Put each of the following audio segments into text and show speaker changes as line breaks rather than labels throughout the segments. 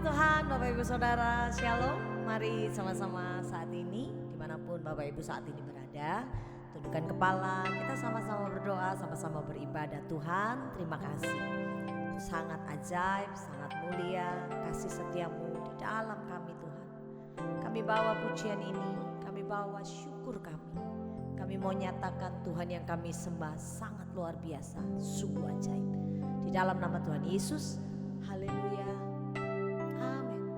Tuhan, Bapak Ibu Saudara, Shalom. Mari sama-sama saat ini, dimanapun Bapak Ibu saat ini berada, tundukkan kepala, kita sama-sama berdoa, sama-sama beribadah. Tuhan, terima kasih. Sangat ajaib, sangat mulia, kasih setiamu di dalam kami Tuhan. Kami bawa pujian ini, kami bawa syukur kami. Kami mau nyatakan Tuhan yang kami sembah sangat luar biasa, sungguh ajaib. Di dalam nama Tuhan Yesus, haleluya. Amin.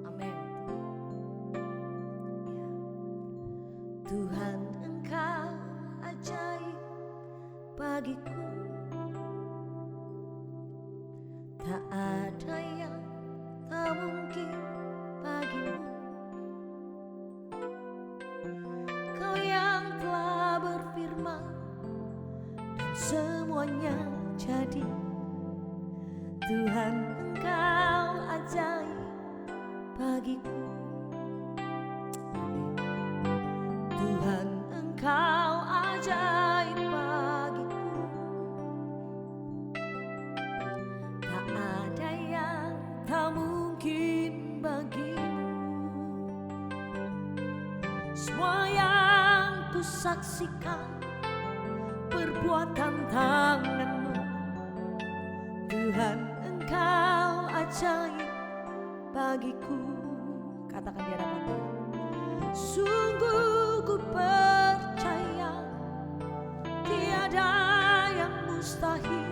Amin. Ya. Tuhan, Engkau ajaib bagiku. Tak ada yang tak mungkin bagimu. Kau yang telah berfirman dan semuanya jadi. Tuhan, Engkau ajaib bagiku. Tuhan, Engkau ajaib bagiku. Tak ada yang tak mungkin bagimu. Semua yang ku saksikan perbuatan tanganmu. Tuhan, Engkau ajaib bagiku. Katakan di hadapan Tuhan. Sungguh ku percaya tiada yang mustahil.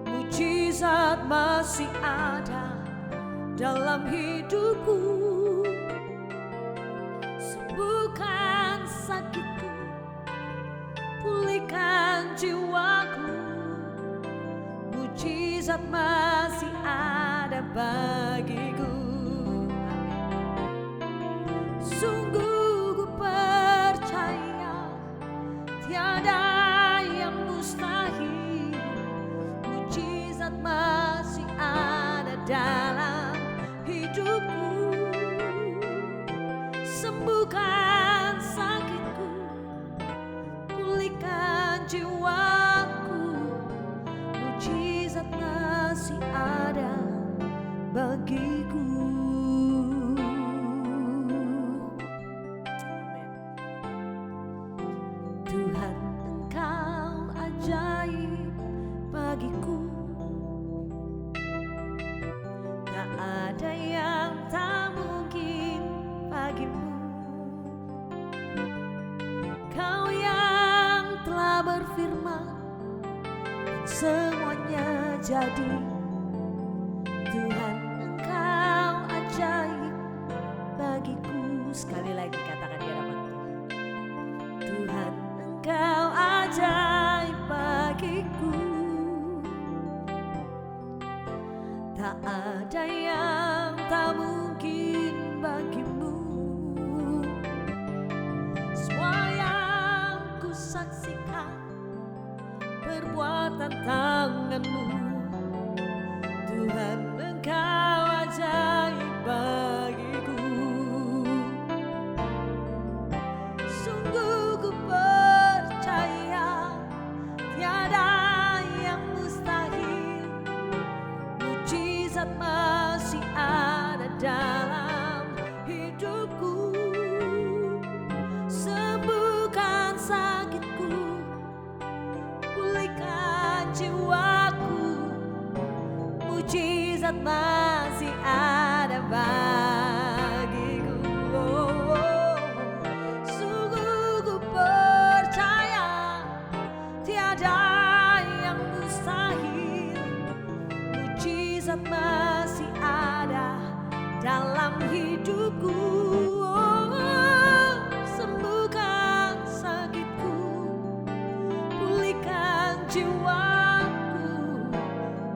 Mujizat masih ada dalam hidupku. Sembuhkan sakitku, pulihkan jiwaku. Mujizat masih ada bagiku. Sungguh ku percaya tiada yang mustahil. Mujizat masih ada dalam hidupku. Sembuhkan sakitku, pulihkan jiwaku. Mujizat masih ada bagiku. Amin. Tuhan, Engkau ajaib bagiku. Tak ada yang tak mungkin bagimu. Kau yang telah berfirman semuanya jadi. Tuhan, Engkau ajaib bagiku. Sekali lagi katakan di hadapan Tuhan. Tuhan, Engkau ajaib bagiku. Tak ada yang tak mungkin bagimu. Semua yang ku saksikan perbuatan tanganmu. Tuhan, Engkau ajaib bagiku. Sungguh ku percaya tiada yang mustahil. Mujizat masih ada dalam hidupku. Sembuhkan sakitku, pulihkan jiwaku. Mujizat masih ada bagiku. Sungguh ku percaya tiada yang mustahil. Mujizat masih ada dalam hidupku. Sembuhkan sakitku, pulihkan jiwaku.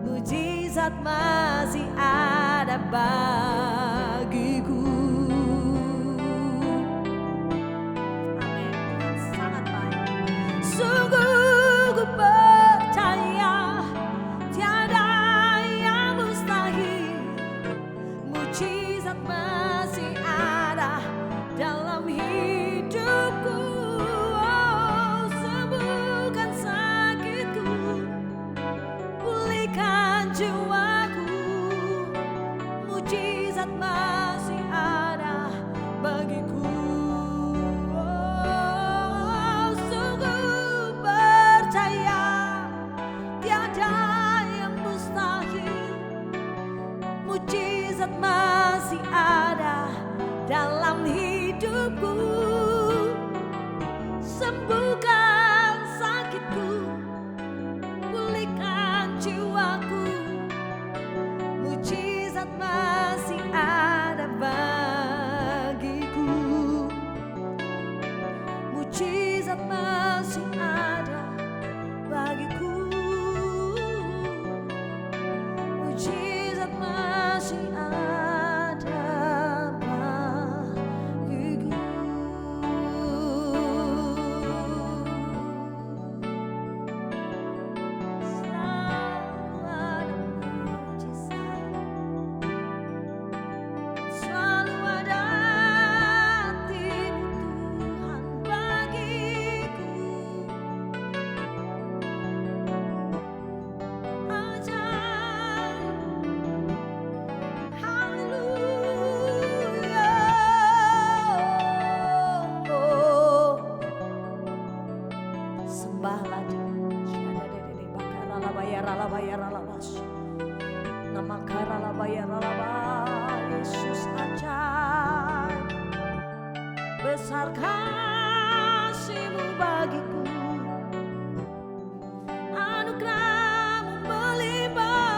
Mujizat masih ada bagiku. Amin. Tuhan sangat baik. Sungguh ku percaya tiada yang mustahil. Mujizat masih ada dalam hidupku. Sembuhkan sakitku, pulihkan jiwaku. mujizat masih ada dalam hidupku. Sembuhkan sakitku, pulihkan jiwaku. Mujizat masih ada bagiku. Mujizat masih ada bagiku. Mujizat masih ada bagiku. Selalu ada mujizat, selalu ada tipu Tuhan bagiku. Ajaib, haleluya. Sembahlah Dia. Yesus ajaib, besar kasih-Mu bagiku. Anugerah-Mu melimpah,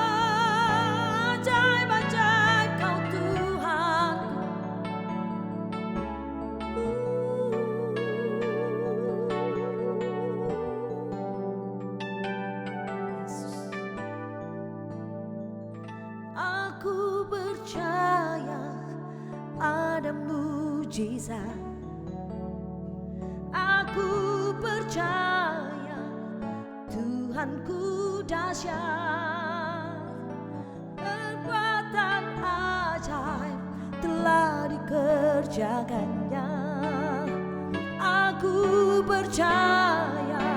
ajaib-ajaib Kau Tuhanku. Yesus. Aku percaya ada mujizat. Aku percaya Tuhanku dahsyat. Perbuatan ajaib telah dikerjakannya. Aku percaya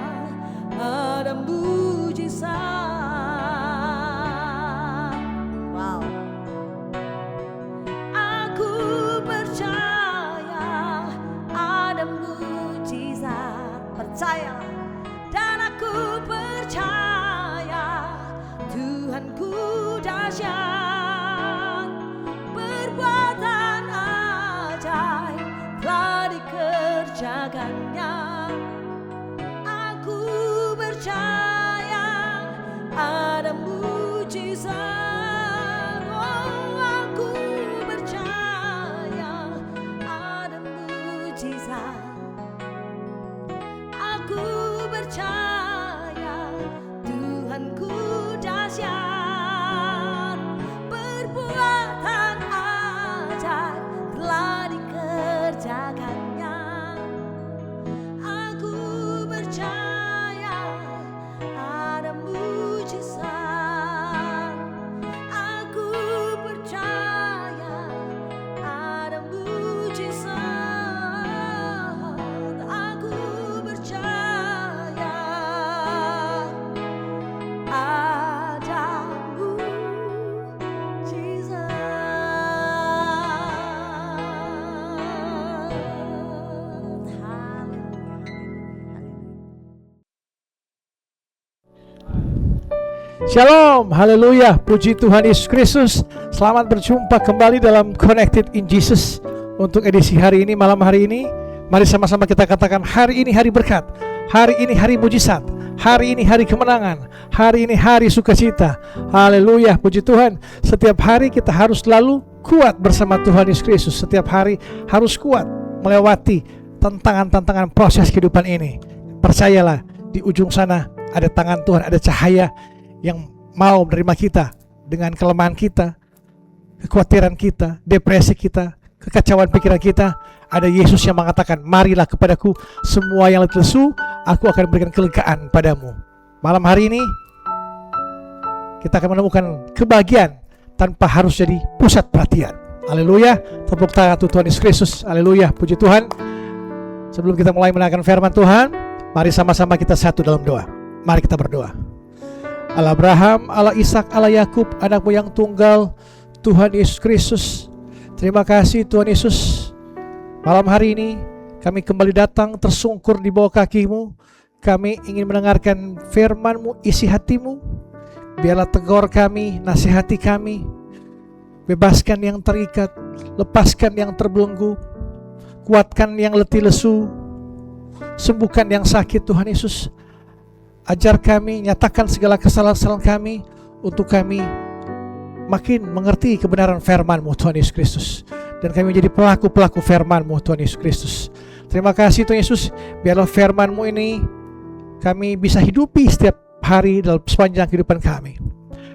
ada mujizat. Wow. Aku percaya ada mujizat. Percayalah. Dan aku percaya Tuhanku dahsyat. Perbuatan ajaib telah dikerjakannya. Aku percaya ada mujizat. Oh, aku percaya ada mujizat. Aku percaya Tuhanku dahsyat. Perbuatan ajaib telah dikerjakannya. Aku percaya ada mujizat. Aku percaya ada mujizat. Aku percaya ada mujizat.
Shalom, haleluya, puji Tuhan Yesus Kristus. Selamat berjumpa kembali dalam Connected in Jesus. Untuk edisi hari ini, malam hari ini, mari sama-sama kita katakan, hari ini hari berkat, hari ini hari mujizat, hari ini hari kemenangan, hari ini hari sukacita. Haleluya, puji Tuhan. Setiap hari kita harus selalu kuat bersama Tuhan Yesus Kristus. Setiap hari harus kuat melewati tantangan-tantangan proses kehidupan ini. Percayalah, di ujung sana ada tangan Tuhan, ada cahaya yang mau menerima kita dengan kelemahan kita, kekhawatiran kita, depresi kita, kekacauan pikiran kita. Ada Yesus yang mengatakan, marilah kepadaku semua yang letih lesu, aku akan berikan kelegaan padamu. Malam hari ini kita akan menemukan kebahagiaan tanpa harus jadi pusat perhatian. Haleluya, tepuk tangan untuk Tuhan Yesus Kristus. Haleluya, puji Tuhan. Sebelum kita mulai mendengarkan firman Tuhan, mari sama-sama kita satu dalam doa. Mari kita berdoa. Allah Abraham, Allah Ishak, Allah Yakub, anakmu yang tunggal, Tuhan Yesus Kristus. Terima kasih Tuhan Yesus. Malam hari ini kami kembali datang tersungkur di bawah kaki-Mu. Kami ingin mendengarkan firman-Mu, isi hati-Mu. Biarlah tegur kami, nasihati kami. bebaskan yang terikat, lepaskan yang terbelenggu, kuatkan yang letih lesu, sembuhkan yang sakit Tuhan Yesus. Ajar kami, nyatakan segala kesalahan kami, untuk kami makin mengerti kebenaran firman-Mu Tuhan Yesus Kristus, dan kami menjadi pelaku-pelaku firman-Mu Tuhan Yesus Kristus. Terima kasih Tuhan Yesus, biarlah firman-Mu ini kami bisa hidupi setiap hari dalam sepanjang kehidupan kami.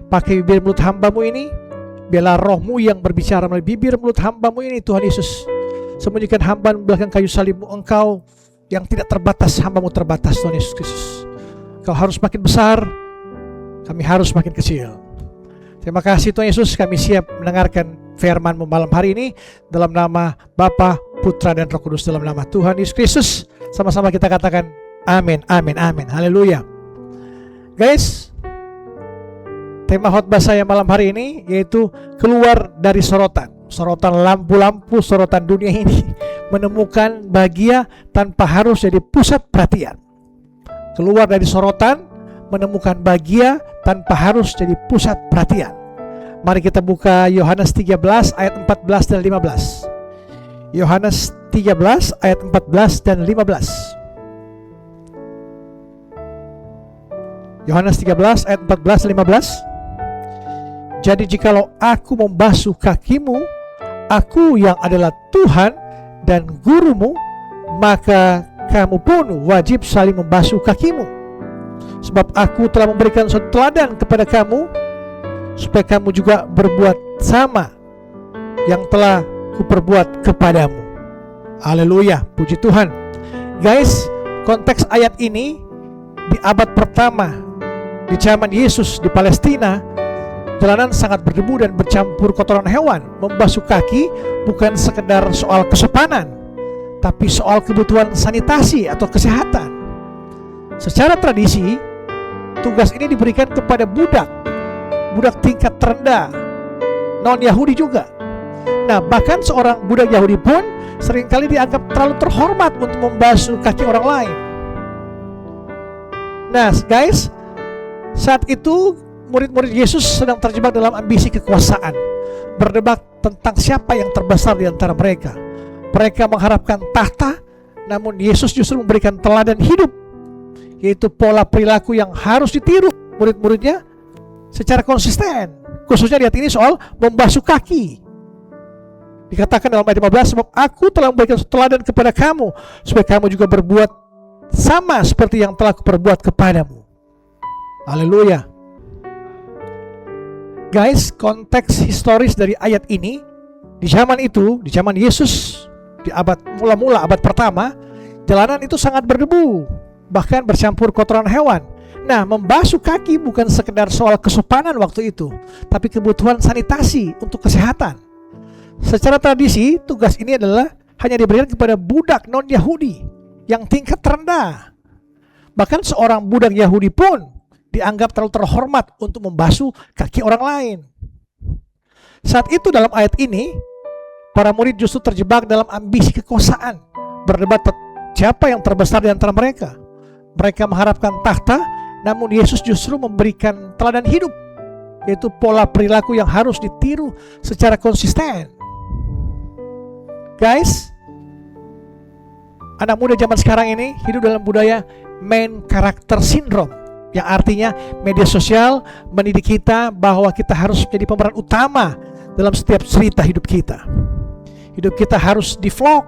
Pakai bibir mulut hamba-Mu ini, biarlah Roh-Mu yang berbicara melalui bibir mulut hamba-Mu ini Tuhan Yesus. Sembunyikan hamba di belakang kayu salib-Mu, Engkau yang tidak terbatas, hamba-Mu terbatas Tuhan Yesus Kristus. Kau harus makin besar, kami harus makin kecil. Terima kasih Tuhan Yesus, kami siap mendengarkan firman-Mu malam hari ini, dalam nama Bapa, Putra, dan Roh Kudus, dalam nama Tuhan Yesus Kristus. Sama-sama kita katakan amin, amin, amin, haleluya. Guys, tema khotbah saya malam hari ini yaitu keluar dari sorotan. Sorotan lampu-lampu, sorotan dunia ini, menemukan bahagia tanpa harus jadi pusat perhatian. Keluar dari sorotan, menemukan bahagia tanpa harus jadi pusat perhatian. Mari kita buka Yohanes 13 ayat 14 dan 15. Yohanes 13 ayat 14 dan 15. Yohanes 13 ayat 14 dan 15. Jadi jikalau aku membasuh kakimu, aku yang adalah Tuhan dan gurumu, maka kamu pun wajib saling membasuh kakimu. Sebab aku telah memberikan suatu teladan kepada kamu, supaya kamu juga berbuat sama yang telah kuperbuat kepadamu. Haleluya, puji Tuhan. Guys, konteks ayat ini di abad pertama, di zaman Yesus di Palestina, jalanan sangat berdebu dan bercampur kotoran hewan. Membasuh kaki bukan sekedar soal kesopanan, tapi soal kebutuhan sanitasi atau kesehatan. Secara tradisi, tugas ini diberikan kepada budak tingkat terendah, non-Yahudi juga. Nah, bahkan seorang budak Yahudi pun seringkali dianggap terlalu terhormat untuk membasuh kaki orang lain. Nah, guys, saat itu murid-murid Yesus sedang terjebak dalam ambisi kekuasaan, berdebat tentang siapa yang terbesar di antara mereka. Mereka mengharapkan tahta, namun Yesus justru memberikan teladan hidup, yaitu pola perilaku yang harus ditiru murid-muridnya secara konsisten. Khususnya lihat ini soal membasuh kaki. Dikatakan dalam ayat 15, sebab aku telah memberikan teladan kepada kamu, supaya kamu juga berbuat sama seperti yang telah kuperbuat kepadamu. Haleluya. Guys, konteks historis dari ayat ini, di zaman itu, di zaman Yesus, di abad mula-mula abad pertama, jalanan itu sangat berdebu, bahkan bercampur kotoran hewan. Nah, membasuh kaki bukan sekedar soal kesopanan waktu itu, tapi kebutuhan sanitasi untuk kesehatan. Secara tradisi, tugas ini adalah hanya diberikan kepada budak non-Yahudi yang tingkat terendah. Bahkan seorang budak Yahudi pun dianggap terlalu terhormat untuk membasuh kaki orang lain. Saat itu dalam ayat ini, para murid justru terjebak dalam ambisi kekuasaan, berdebat siapa yang terbesar di antara mereka. Mereka mengharapkan tahta, namun Yesus justru memberikan teladan hidup, yaitu pola perilaku yang harus ditiru secara konsisten. Guys, anak muda zaman sekarang ini hidup dalam budaya main character syndrome, yang artinya media sosial mendidik kita bahwa kita harus menjadi pemeran utama dalam setiap cerita hidup kita. Hidup kita harus di-vlog,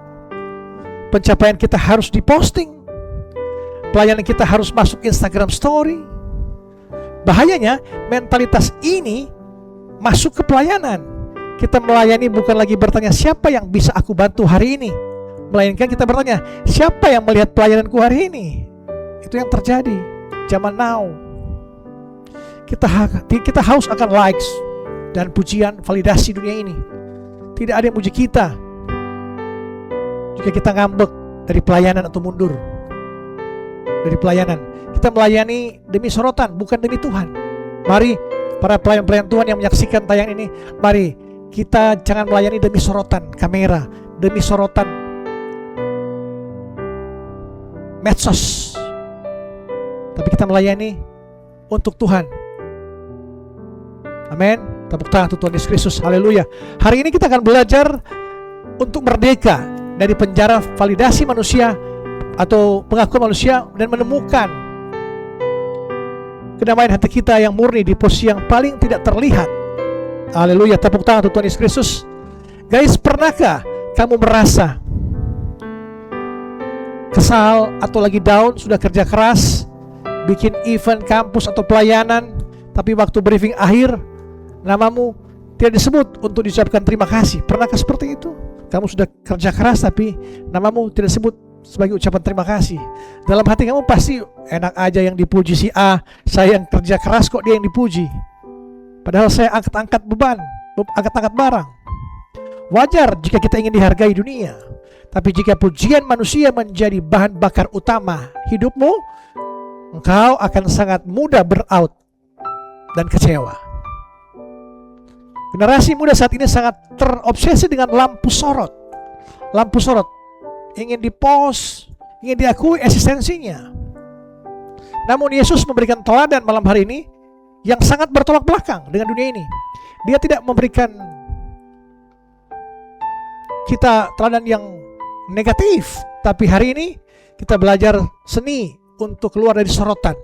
pencapaian kita harus diposting, pelayanan kita harus masuk Instagram story. Bahayanya, mentalitas ini masuk ke pelayanan. Kita melayani bukan lagi bertanya siapa yang bisa aku bantu hari ini, melainkan kita bertanya siapa yang melihat pelayananku hari ini. Itu yang terjadi zaman now. Kita haus akan likes dan pujian, validasi dunia ini. Tidak ada yang muji kita jika kita ngambek dari pelayanan atau mundur dari pelayanan. Kita melayani demi sorotan, bukan demi Tuhan. Mari para pelayan-pelayan Tuhan yang menyaksikan tayang ini, mari kita jangan melayani demi sorotan kamera, demi sorotan medsos, tapi kita melayani untuk Tuhan. Amin. Tepuk tangan untuk Tuhan Yesus Kristus. Haleluya. Hari ini kita akan belajar untuk merdeka dari penjara validasi manusia atau pengakuan manusia dan menemukan kedamaian hati kita yang murni di posisi yang paling tidak terlihat. Haleluya. Tepuk tangan untuk Tuhan Yesus Kristus. Guys, pernahkah kamu merasa kesal atau lagi down, sudah kerja keras, bikin event kampus atau pelayanan, tapi waktu briefing akhir namamu tidak disebut untuk diucapkan terima kasih? Pernahkah seperti itu? Kamu sudah kerja keras tapi namamu tidak disebut sebagai ucapan terima kasih. Dalam hati kamu pasti enak aja yang dipuji si A, saya yang kerja keras kok dia yang dipuji. Padahal saya angkat-angkat beban, angkat-angkat barang. Wajar jika kita ingin dihargai dunia, tapi jika pujian manusia menjadi bahan bakar utama hidupmu, engkau akan sangat mudah berout dan kecewa. Generasi muda saat ini sangat terobsesi dengan lampu sorot. Lampu sorot, ingin dipost, ingin diakui eksistensinya. Namun Yesus memberikan teladan malam hari ini yang sangat bertolak belakang dengan dunia ini. Dia tidak memberikan kita teladan yang negatif, tapi hari ini kita belajar seni untuk keluar dari sorotan.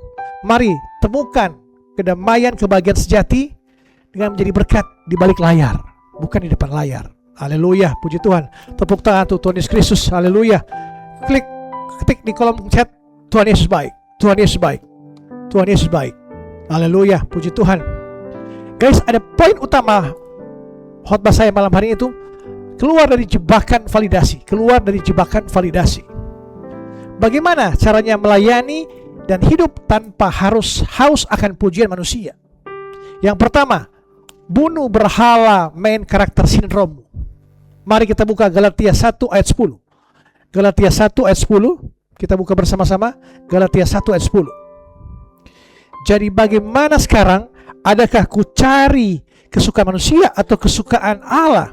Mari temukan kedamaian, kebahagiaan sejati dengan menjadi berkat di balik layar, bukan di depan layar. Haleluya, puji Tuhan. Tepuk tangan untuk Tuhan Yesus Kristus. Haleluya. Ketik di kolom chat, Tuhan Yesus baik, Tuhan Yesus baik, Tuhan Yesus baik. Haleluya, puji Tuhan. Guys, ada poin utama khotbah saya malam hari itu, keluar dari jebakan validasi, keluar dari jebakan validasi. Bagaimana caranya melayani dan hidup tanpa harus haus akan pujian manusia? Yang pertama, bunuh berhala main karakter sindrom. Mari kita buka Galatia 1 ayat 10. Galatia 1 ayat 10. Kita buka bersama-sama Galatia 1 ayat 10. Jadi bagaimana sekarang? Adakah ku cari kesukaan manusia atau kesukaan Allah?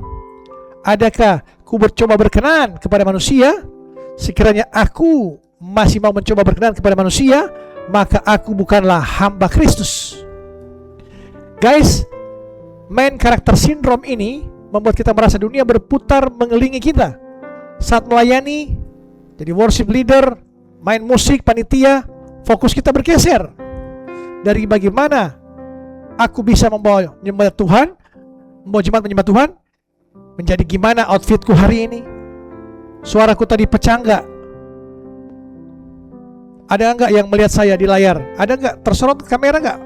Adakah ku mencoba berkenan kepada manusia? Sekiranya aku masih mau mencoba berkenan kepada manusia, maka aku bukanlah hamba Kristus. Guys, main karakter sindrom ini membuat kita merasa dunia berputar mengelilingi kita. Saat melayani, jadi worship leader, main musik, panitia, fokus kita bergeser dari bagaimana aku bisa membawa menyembah Tuhan, membawa jemaat menyembah Tuhan, menjadi gimana outfitku hari ini. Suaraku tadi pecah enggak? Ada enggak yang melihat saya di layar? Ada enggak tersorot kamera enggak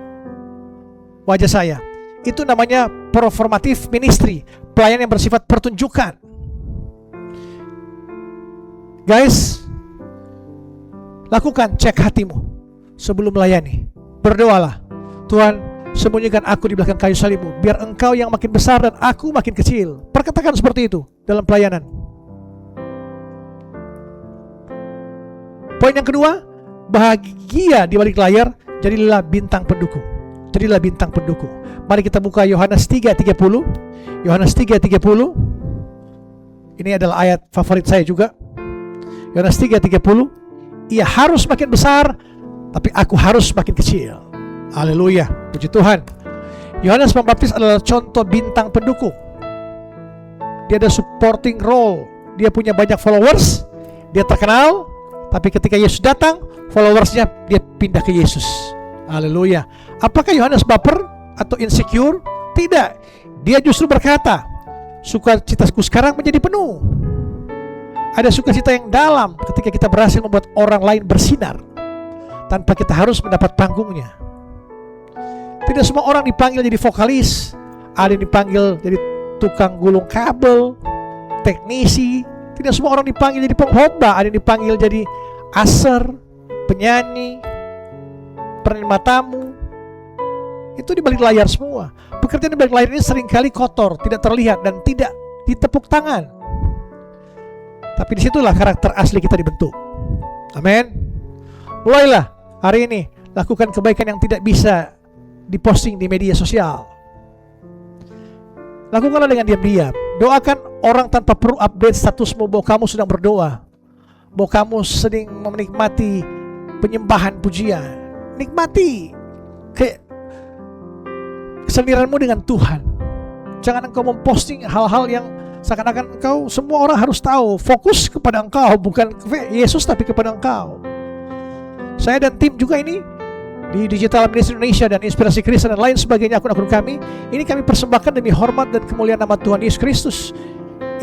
wajah saya? Itu namanya performative ministry, pelayanan yang bersifat pertunjukan. Guys, lakukan cek hatimu sebelum melayani. Berdoalah, Tuhan, sembunyikan aku di belakang kayu salibmu, biar engkau yang makin besar dan aku makin kecil. Perkatakan seperti itu dalam pelayanan. Poin yang kedua, bahagia di balik layar, jadilah bintang pendukung. Jadilah bintang pendukung. Mari kita buka Yohanes 3:30. Yohanes 3:30. Ini adalah ayat favorit saya juga. Yohanes 3:30. Ia harus makin besar, tapi aku harus makin kecil. Haleluya, puji Tuhan. Yohanes Pembaptis adalah contoh bintang pendukung. Dia ada supporting role. Dia punya banyak followers, dia terkenal, tapi ketika Yesus datang, followersnya dia pindah ke Yesus. Haleluya. Apakah Yohanes baper atau insecure? Tidak. Dia justru berkata, sukacitaku sekarang menjadi penuh. Ada sukacita yang dalam ketika kita berhasil membuat orang lain bersinar tanpa kita harus mendapat panggungnya. Tidak semua orang dipanggil jadi vokalis. Ada yang dipanggil jadi tukang gulung kabel, teknisi. Tidak semua orang dipanggil jadi pengkhotbah. Ada yang dipanggil jadi usher, penyanyi, penerima tamu. Itu di balik layar semua. Pekerjaan di balik layar ini seringkali kotor, tidak terlihat dan tidak ditepuk tangan. Tapi disitulah karakter asli kita dibentuk. Amin. Mulailah hari ini lakukan kebaikan yang tidak bisa diposting di media sosial. Lakukanlah dengan diam-diam. Doakan orang tanpa perlu update statusmu bahwa kamu sedang berdoa, bahwa kamu sedang menikmati penyembahan pujian. Nikmati kesendirianmu dengan Tuhan. Jangan engkau memposting hal-hal yang seakan-akan engkau semua orang harus tahu. Fokus kepada engkau, bukan ke Yesus tapi kepada engkau. Saya dan tim juga ini di Digital Ministry Indonesia dan Inspirasi Kristen dan lain sebagainya, akun-akun kami, ini kami persembahkan demi hormat dan kemuliaan nama Tuhan Yesus Kristus.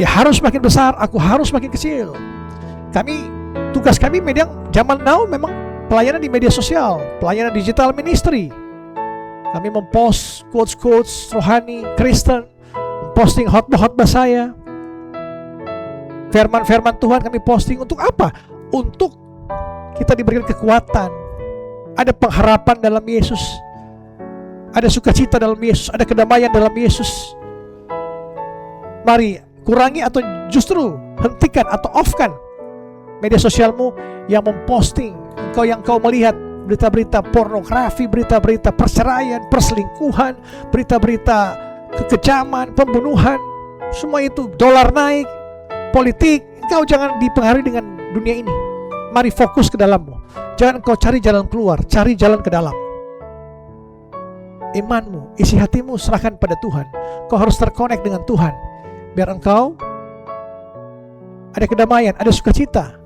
Ya harus makin besar, aku harus makin kecil. Tugas kami media zaman now memang pelayanan di media sosial, pelayanan digital ministry. Kami mempost quotes-quotes rohani Kristen, posting khotbah-khotbah saya, firman-firman Tuhan kami posting. Untuk apa? Untuk kita diberikan kekuatan. Ada pengharapan dalam Yesus, ada sukacita dalam Yesus, ada kedamaian dalam Yesus. Mari kurangi atau justru hentikan atau off-kan media sosialmu yang memposting yang kau melihat berita-berita pornografi, berita-berita perceraian, perselingkuhan, berita-berita kekejaman, pembunuhan, semua itu, dolar naik, politik. Engkau jangan dipengaruhi dengan dunia ini. Mari fokus ke dalammu. Jangan engkau cari jalan keluar, cari jalan ke dalam. Imanmu, isi hatimu serahkan pada Tuhan. Kau harus terkonek dengan Tuhan, biar engkau ada kedamaian, ada sukacita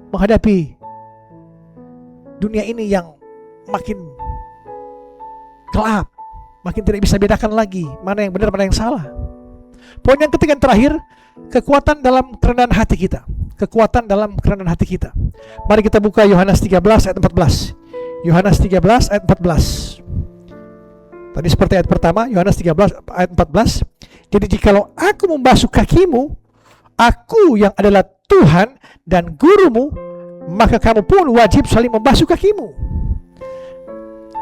menghadapi dunia ini yang makin gelap, makin tidak bisa bedakan lagi mana yang benar, mana yang salah. Poin yang ketiga, yang terakhir, kekuatan dalam kerendahan hati kita. Kekuatan dalam kerendahan hati kita. Mari kita buka Yohanes 13 ayat 14. Yohanes 13 ayat 14. Tadi seperti ayat pertama, Yohanes 13 ayat 14. Jadi jikalau aku membasuh kakimu, aku yang adalah Tuhan dan gurumu, maka kamu pun wajib saling membasuh kakimu.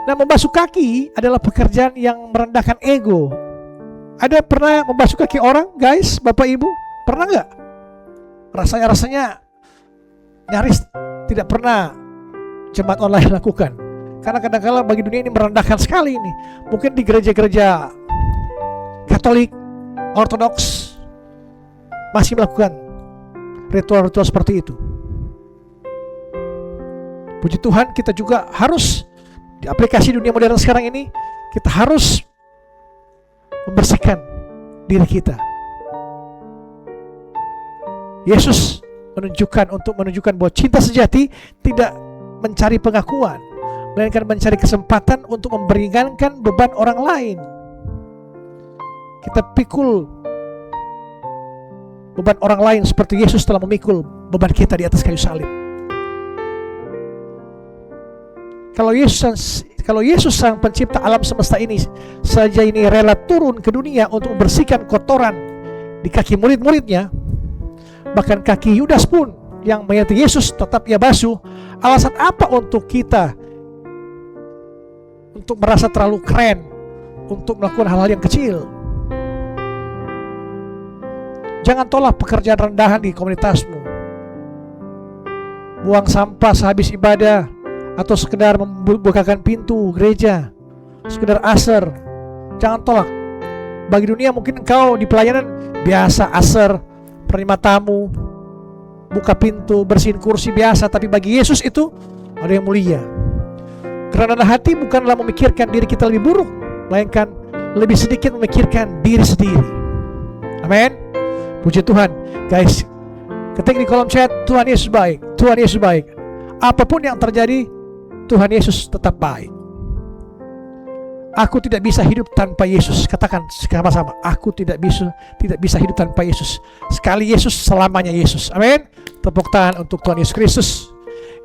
Nah, membasuh kaki adalah pekerjaan yang merendahkan ego. Ada pernah membasuh kaki orang, guys, Bapak Ibu? Pernah nggak? Rasanya nyaris tidak pernah jemaat online lakukan. Karena kadang-kadang bagi dunia ini merendahkan sekali ini. Mungkin di gereja-gereja Katolik, Ortodoks masih melakukan ritual-ritual seperti itu. Puji Tuhan, kita juga harus di aplikasi dunia modern sekarang ini, kita harus membersihkan diri kita. Yesus menunjukkan bahwa cinta sejati tidak mencari pengakuan, melainkan mencari kesempatan untuk meringankan beban orang lain. Kita pikul beban orang lain seperti Yesus telah memikul beban kita di atas kayu salib. Kalau Yesus sang pencipta alam semesta ini saja ini rela turun ke dunia untuk membersihkan kotoran di kaki murid-muridnya, bahkan kaki Yudas pun yang menyertai Yesus tetap ia basuh. Alasan apa untuk kita untuk merasa terlalu keren untuk melakukan hal-hal yang kecil? Jangan tolak pekerjaan rendahan di komunitasmu. Buang sampah sehabis ibadah, atau sekedar membukakan pintu gereja, sekedar asar. Jangan tolak. Bagi dunia mungkin engkau di pelayanan biasa asar, penerima tamu, buka pintu, bersihin kursi biasa. Tapi bagi Yesus itu ada yang mulia. Kerendahan hati bukanlah memikirkan diri kita lebih buruk, melainkan lebih sedikit memikirkan diri sendiri. Amin. Puji Tuhan. Guys, ketik di kolom chat, Tuhan Yesus baik, Tuhan Yesus baik. Apapun yang terjadi, Tuhan Yesus tetap baik. Aku tidak bisa hidup tanpa Yesus. Katakan sama-sama, aku tidak bisa hidup tanpa Yesus. Sekali Yesus, selamanya Yesus. Amin. Tepuk tangan untuk Tuhan Yesus Kristus.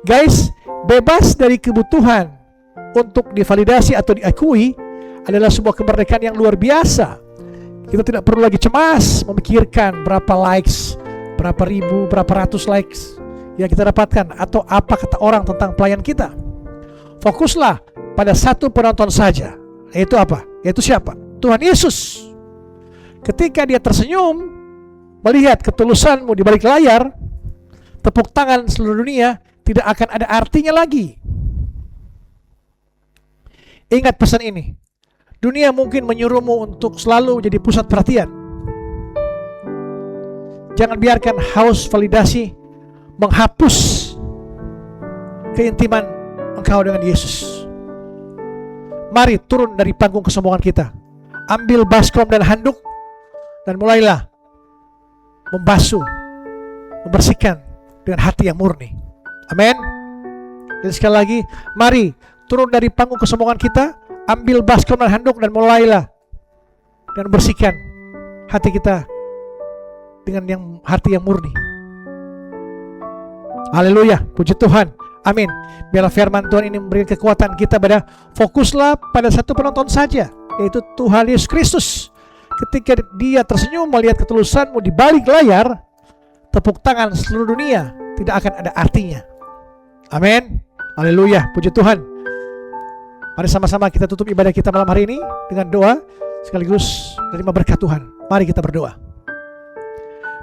Guys, bebas dari kebutuhan untuk divalidasi atau diakui adalah sebuah kemerdekaan yang luar biasa. Kita tidak perlu lagi cemas memikirkan berapa likes, berapa ribu, berapa ratus likes yang kita dapatkan, atau apa kata orang tentang pelayan kita. Fokuslah pada satu penonton saja, yaitu apa? Yaitu siapa? Tuhan Yesus. Ketika dia tersenyum melihat ketulusanmu di balik layar, tepuk tangan seluruh dunia tidak akan ada artinya lagi. Ingat pesan ini. Dunia mungkin menyuruhmu untuk selalu jadi pusat perhatian. Jangan biarkan haus validasi menghapus keintiman engkau dengan Yesus. Mari turun dari panggung kesombongan kita. ambil baskom dan handuk, dan mulailah membasuh, membersihkan dengan hati yang murni. Amin. Dan sekali lagi, mari turun dari panggung kesombongan kita, ambil baskom dan handuk, dan mulailah dan bersihkan hati kita dengan hati yang murni. Haleluya, puji Tuhan. Amin. Biarlah firman Tuhan ini memberikan kekuatan kita pada fokuslah pada satu penonton saja, yaitu Tuhan Yesus Kristus. Ketika dia tersenyum melihat ketulusanmu di balik layar, tepuk tangan seluruh dunia tidak akan ada artinya. Amin. Haleluya, puji Tuhan. Mari sama-sama kita tutup ibadah kita malam hari ini dengan doa sekaligus menerima berkat Tuhan. Mari kita berdoa.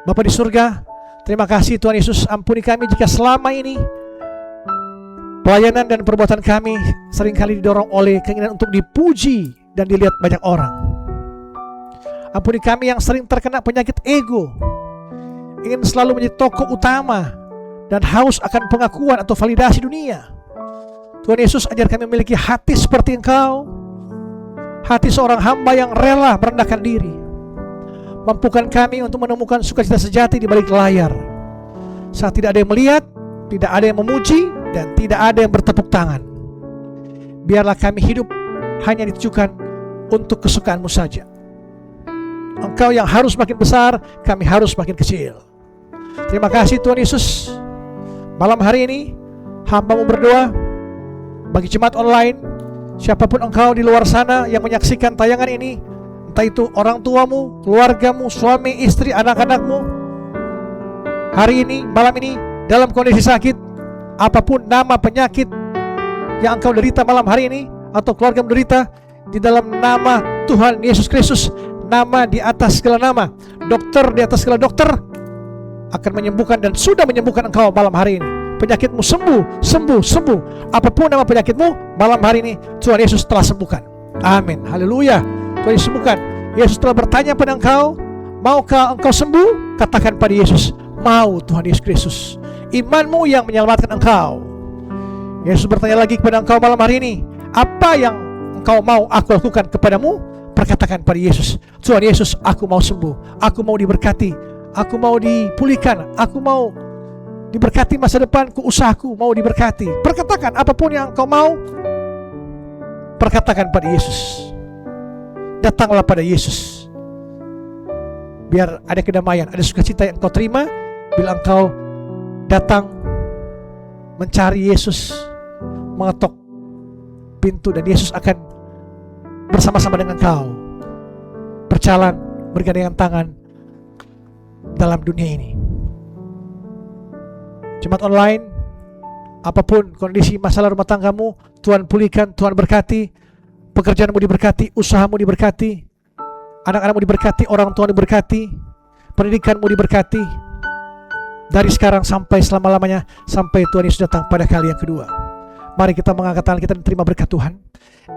Bapa di surga, terima kasih Tuhan Yesus, ampuni kami jika selama ini pelayanan dan perbuatan kami seringkali didorong oleh keinginan untuk dipuji dan dilihat banyak orang. Ampuni kami yang sering terkena penyakit ego, ingin selalu menjadi tokoh utama dan haus akan pengakuan atau validasi dunia. Tuhan Yesus, ajar kami memiliki hati seperti Engkau, hati seorang hamba yang rela merendahkan diri. Mampukan kami untuk menemukan sukacita sejati di balik layar, saat tidak ada yang melihat, tidak ada yang memuji, dan tidak ada yang bertepuk tangan. Biarlah kami hidup hanya ditujukan untuk kesukaan-Mu saja. Engkau yang harus makin besar, kami harus makin kecil. Terima kasih Tuhan Yesus. Malam hari ini hamba-Mu berdoa bagi jemaat online, siapapun engkau di luar sana yang menyaksikan tayangan ini, entah itu orang tuamu, keluargamu, suami, istri, anak-anakmu, hari ini, malam ini dalam kondisi sakit, apapun nama penyakit yang engkau derita malam hari ini, atau keluarga menderita, di dalam nama Tuhan Yesus Kristus, nama di atas segala nama, dokter di atas segala dokter, akan menyembuhkan dan sudah menyembuhkan engkau malam hari ini. Penyakitmu sembuh, sembuh, sembuh. Apapun nama penyakitmu, malam hari ini Tuhan Yesus telah sembuhkan. Amin. Haleluya. Tuhan Yesus sembuhkan. Yesus telah bertanya pada engkau, maukah engkau sembuh? Katakan pada Yesus, mau Tuhan Yesus Kristus. Imanmu yang menyelamatkan engkau. Yesus bertanya lagi kepada engkau malam hari ini, apa yang engkau mau aku lakukan kepadamu? Perkatakan pada Yesus, Tuhan Yesus, aku mau sembuh, aku mau diberkati, aku mau dipulihkan, aku mau diberkati masa depanku, usahaku mau diberkati. Perkatakan apapun yang engkau mau, perkatakan pada Yesus. Datanglah pada Yesus, biar ada kedamaian, ada sukacita yang engkau terima bila engkau datang mencari Yesus, mengetok pintu, dan Yesus akan bersama-sama dengan engkau berjalan bergandengan tangan dalam dunia ini. Jemaat online, apapun kondisi masalah rumah tanggamu, Tuhan pulihkan, Tuhan berkati. Pekerjaanmu diberkati, usahamu diberkati, anak-anakmu diberkati, orang tua diberkati, pendidikanmu diberkati, dari sekarang sampai selama-lamanya, sampai Tuhan Yesus datang pada kali yang kedua. Mari kita mengangkat tangan kita dan terima berkat Tuhan.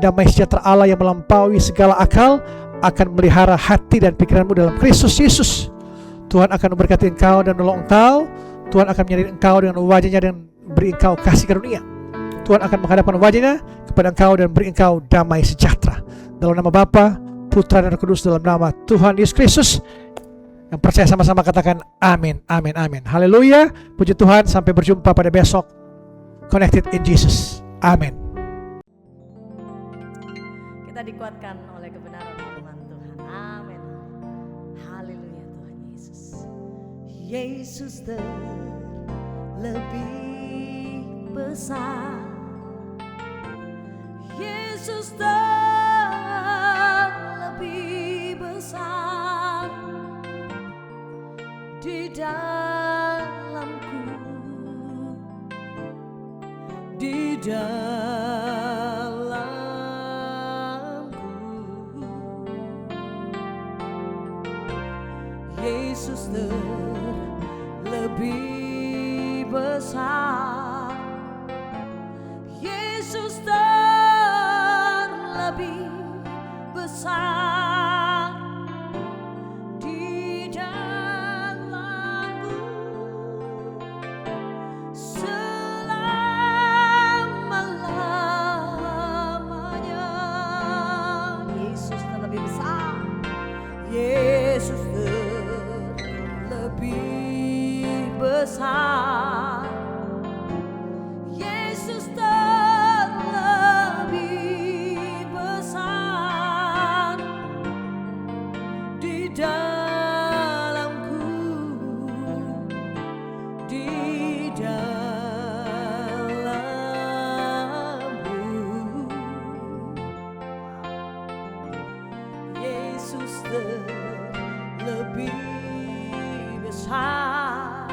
Damai sejahtera Allah yang melampaui segala akal akan melihara hati dan pikiranmu dalam Kristus Yesus. Tuhan akan memberkati engkau dan menolong engkau. Tuhan akan menyertai engkau dengan wajahnya dan beri engkau kasih karunia. Tuhan akan menghadapkan wajahnya kepada engkau dan beri engkau damai sejahtera. Dalam nama Bapa, Putra dan Roh Kudus, dalam nama Tuhan Yesus Kristus. Yang percaya sama-sama katakan amin, amin, amin. Haleluya, puji Tuhan. Sampai berjumpa pada besok. Connected in Jesus. Amin.
Kita dikuatkan oleh kebenaran firman Tuhan. Amin. Haleluya Tuhan Yesus. Yesus lebih besar. Yesus lebih besar di dalamku, di dalamku. Yesus lebih besar. Yesus lebih besar di dalamku selama-lamanya. Yesus lebih besar. Yesus terlebih besar, Yesus terlebih besar di dalamku, di dalamku. Yesus terlebih besar,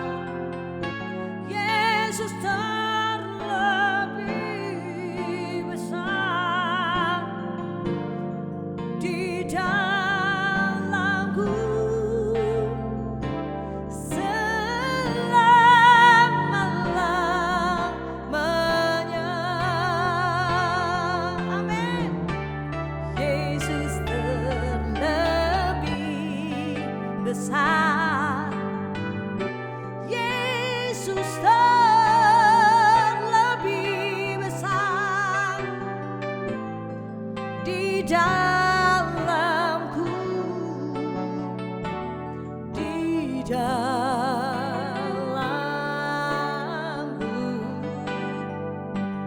Yesus terlebih besar di dalamku selama-lamanya. Amin. Yesus terlebih besar, Yesus terlebih besar di dalamku, di dalamku.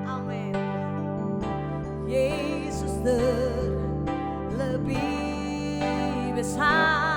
Amin. Yesus terlebih besar.